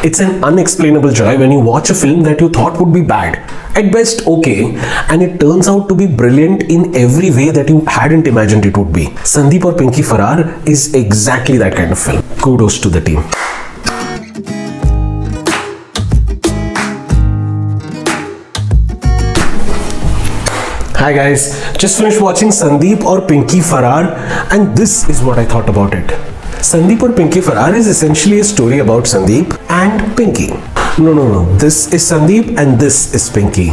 It's an unexplainable joy when you watch a film that you thought would be bad, at best okay, and it turns out to be brilliant in every way that you hadn't imagined it would be. Sandeep or Pinky Farrar is exactly that kind of film. Kudos to the team. Hi guys, just finished watching Sandeep or Pinky Farrar and this is what I thought about it. Sandeep or Pinky Farrar is essentially a story about Sandeep and Pinky. No. This is Sandeep and this is Pinky.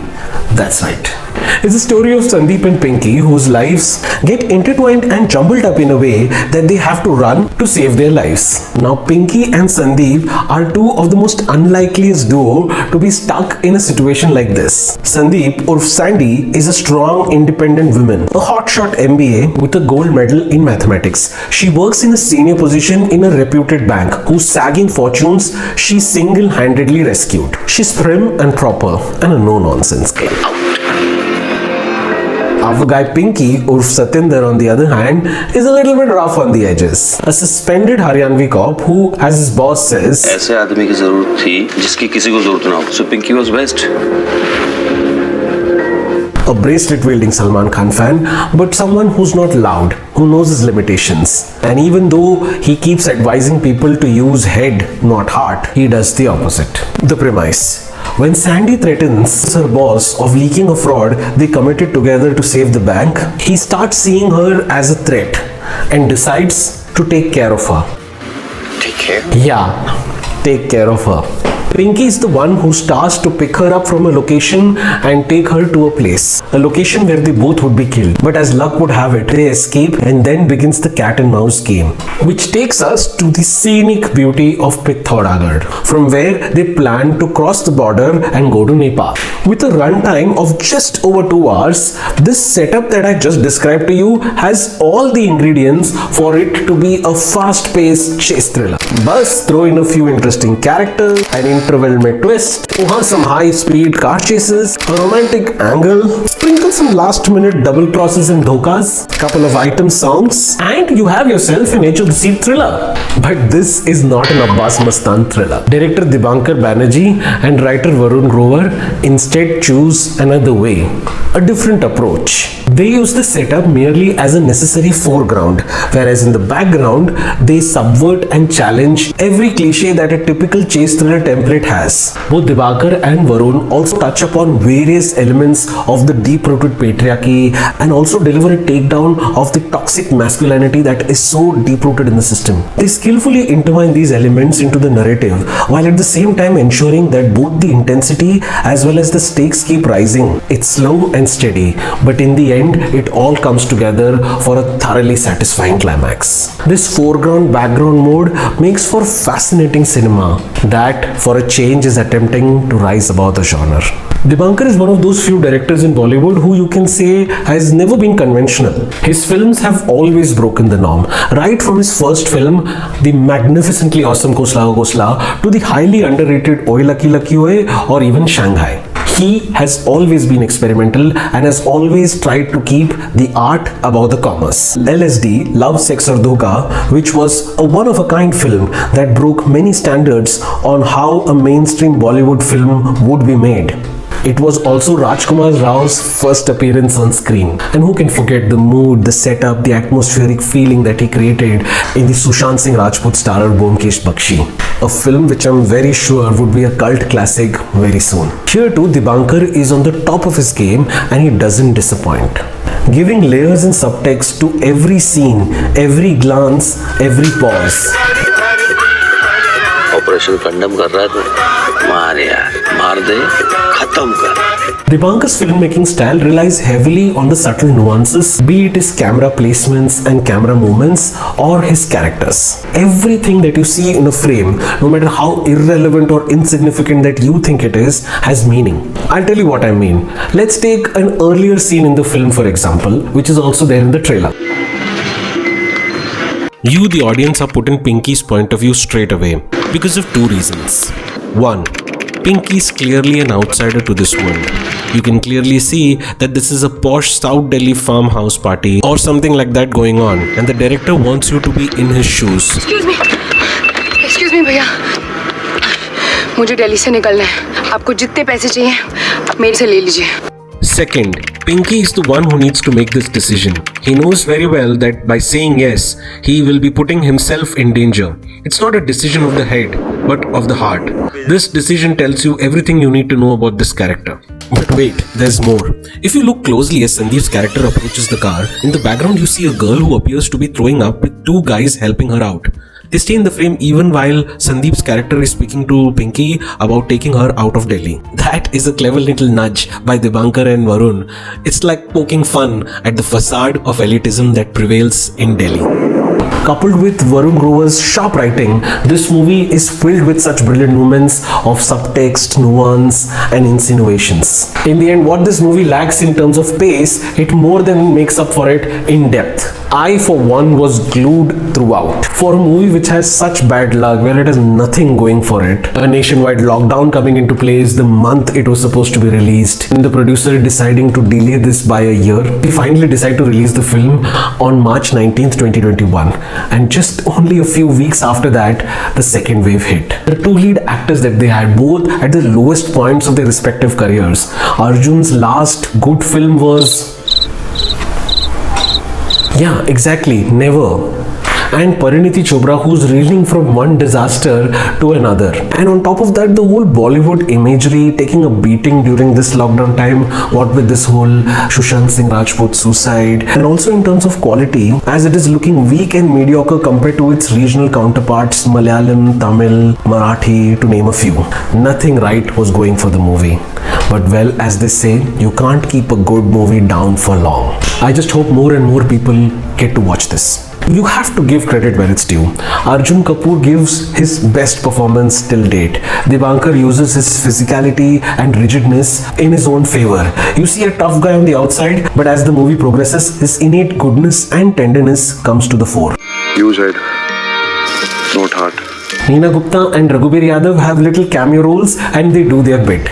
That's right. It's a story of Sandeep and Pinky whose lives get intertwined and jumbled up in a way that they have to run to save their lives. Now Pinky and Sandeep are two of the most unlikeliest duo to be stuck in a situation like this. Sandeep or Sandy is a strong independent woman, a hotshot MBA with a gold medal in mathematics. She works in a senior position in a reputed bank whose sagging fortunes she single-handedly rescued. She's prim and proper and a no-nonsense girl. Our guy Pinky, Urf Satinder, on the other hand, is a little bit rough on the edges. A suspended Haryanvi cop who, as his boss says, ऐसे आदमी की जरूरत थी जिसकी किसी को जरूरत ना हो. So Pinky was best. A bracelet-wielding Salman Khan fan, but someone who's not loud, who knows his limitations. And even though he keeps advising people to use head, not heart, he does the opposite. The premise. When Sandy threatens her boss of leaking a fraud they committed together to save the bank, he starts seeing her as a threat and decides to take care of her. Take care? Yeah, take care of her. Pinky is the one who starts to pick her up from a location and take her to a place. A location where they both would be killed. But as luck would have it, they escape and then begins the cat and mouse game. Which takes us to the scenic beauty of Pithoragarh, from where they plan to cross the border and go to Nepal. With a runtime of just over 2 hours, this setup that I just described to you has all the ingredients for it to be a fast-paced chase thriller. Bus throw in a few interesting characters, an interval में twist, some high-speed car chases, a romantic angle, sprinkle some last-minute double crosses and dhokas, couple of item songs, and you have yourself an edge-of-the-seat thriller. But this is not an Abbas Mastan thriller. Director Dibankar Banerjee and writer Varun Grover instead choose another way, a different approach. They use the setup merely as a necessary foreground, whereas in the background, they subvert and challenge every cliche that a typical chase thriller template has. Both Dibankar and Varun also touch upon various elements of the deep-rooted patriarchy and also deliver a takedown of the toxic masculinity that is so deep-rooted in the system. They skillfully intertwine these elements into the narrative while at the same time ensuring that both the intensity as well as the stakes keep rising. It's slow and steady, but in the end, it all comes together for a thoroughly satisfying climax. This foreground-background mode makes for fascinating cinema that, for a change, is attempting to rise above the genre. Dibankar is one of those few directors in Bollywood who you can say has never been conventional. His films have always broken the norm, right from his first film, the magnificently awesome Khosla Khosla, to the highly underrated Oye Lucky Lucky Oye or even Shanghai. He has always been experimental and has always tried to keep the art above the commerce. LSD, Love, Sex or Dhoka, which was a one-of-a-kind film that broke many standards on how a mainstream Bollywood film would be made. It was also Rajkumar Rao's first appearance on screen. And who can forget the mood, the setup, the atmospheric feeling that he created in the Sushant Singh Rajput starrer Byomkesh Bakshi. A film which I'm very sure would be a cult classic very soon. Here too, Dibankar is on the top of his game and he doesn't disappoint. Giving layers and subtext to every scene, every glance, every pause. Operation condemn कर रहा है तो मार यार, मार दे, खत्म कर. Dibankar's filmmaking style relies heavily on the subtle nuances, be it his camera placements and camera movements or his characters. Everything that you see in a frame, no matter how irrelevant or insignificant that you think it is, has meaning. I'll tell you what I mean. Let's take an earlier scene in the film, for example, which is also there in the trailer. You, the audience, are put in Pinky's point of view straight away because of two reasons. One, Pinky is clearly an outsider to this world. You can clearly see that this is a posh South Delhi farmhouse party or something like that going on, and the director wants you to be in his shoes. Excuse me, bhaiya. मुझे दिल्ली से निकलना है। आपको जितने पैसे चाहिए आप मेरे से ले लीजिए। Second, Pinky is the one who needs to make this decision. He knows very well that by saying yes, he will be putting himself in danger. It's not a decision of the head, but of the heart. This decision tells you everything you need to know about this character. But wait, there's more. If you look closely as Sandeep's character approaches the car, in the background you see a girl who appears to be throwing up with two guys helping her out. They stay in the frame even while Sandeep's character is speaking to Pinky about taking her out of Delhi. That is a clever little nudge by Dibankar and Varun. It's like poking fun at the facade of elitism that prevails in Delhi. Coupled with Varun Grover's sharp writing, this movie is filled with such brilliant moments of subtext, nuance, and insinuations. In the end, what this movie lacks in terms of pace, it more than makes up for it in depth. I, for one, was glued throughout. For a movie which has such bad luck, where it has nothing going for it, a nationwide lockdown coming into place the month it was supposed to be released, and the producer deciding to delay this by a year, we finally decided to release the film on March 19th, 2021. And just only a few weeks after that, the second wave hit. The two lead actors that they had, both at the lowest points of their respective careers. Arjun's last good film was... yeah, exactly, Never. And Parineeti Chopra, who's reeling from one disaster to another. And on top of that, the whole Bollywood imagery taking a beating during this lockdown time, what with this whole Sushant Singh Rajput suicide, and also in terms of quality, as it is looking weak and mediocre compared to its regional counterparts, Malayalam, Tamil, Marathi, to name a few. Nothing right was going for the movie. But well, as they say, you can't keep a good movie down for long. I just hope more and more people get to watch this. You have to give credit where it's due. Arjun Kapoor gives his best performance till date. Dibankar uses his physicality and rigidness in his own favor. You see a tough guy on the outside, but as the movie progresses, his innate goodness and tenderness comes to the fore. Use head, not heart. Neena Gupta and Raghubir Yadav have little cameo roles and they do their bit.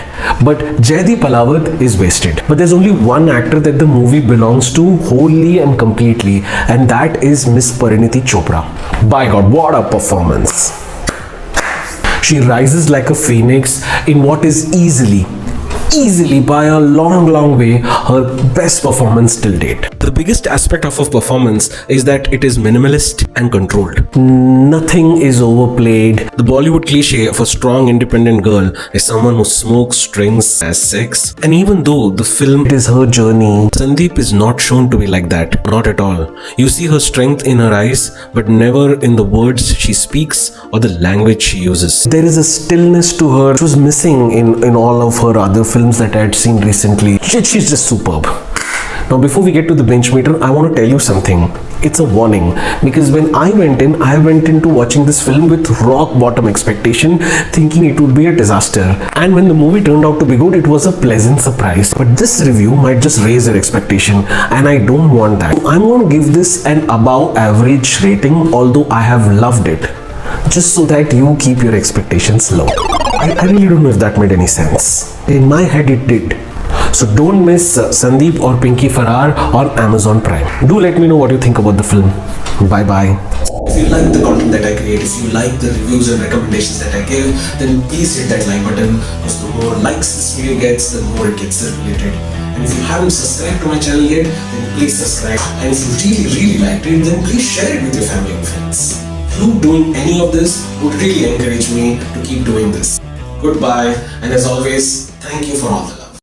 But Jaideep Palawat is wasted. But there's only one actor that the movie belongs to wholly and completely, and that is Miss Parineeti Chopra. By God, what a performance! She rises like a phoenix in what is easily by a long way her best performance till date. The biggest aspect of her performance is that it is minimalist and controlled. Nothing is overplayed. The Bollywood cliche of a strong independent girl is someone who smokes, drinks, has sex. And even though the film is her journey, Sandeep is not shown to be like that. Not at all. You see her strength in her eyes, but never in the words she speaks or the language she uses. There is a stillness to her which was missing in all of her other films that I had seen recently. She's just superb. Now before we get to the bench meter, I want to tell you something. It's a warning, because when I went into watching this film with rock bottom expectation, thinking it would be a disaster. And when the movie turned out to be good, it was a pleasant surprise. But this review might just raise your expectation, and I don't want that. I'm going to give this an above average rating, although I have loved it, just so that you keep your expectations low. I really don't know if that made any sense. In my head it did. So don't miss Sandeep or Pinky Farrar on Amazon Prime. Do let me know what you think about the film. Bye bye. If you like the content that I create, if you like the reviews and recommendations that I give, then please hit that like button, because the more likes this video gets, the more it gets circulated. And if you haven't subscribed to my channel yet, then please subscribe. And if you really liked it, then please share it with your family and friends. You doing any of this would really encourage me to keep doing this. Goodbye, and as always, thank you for all the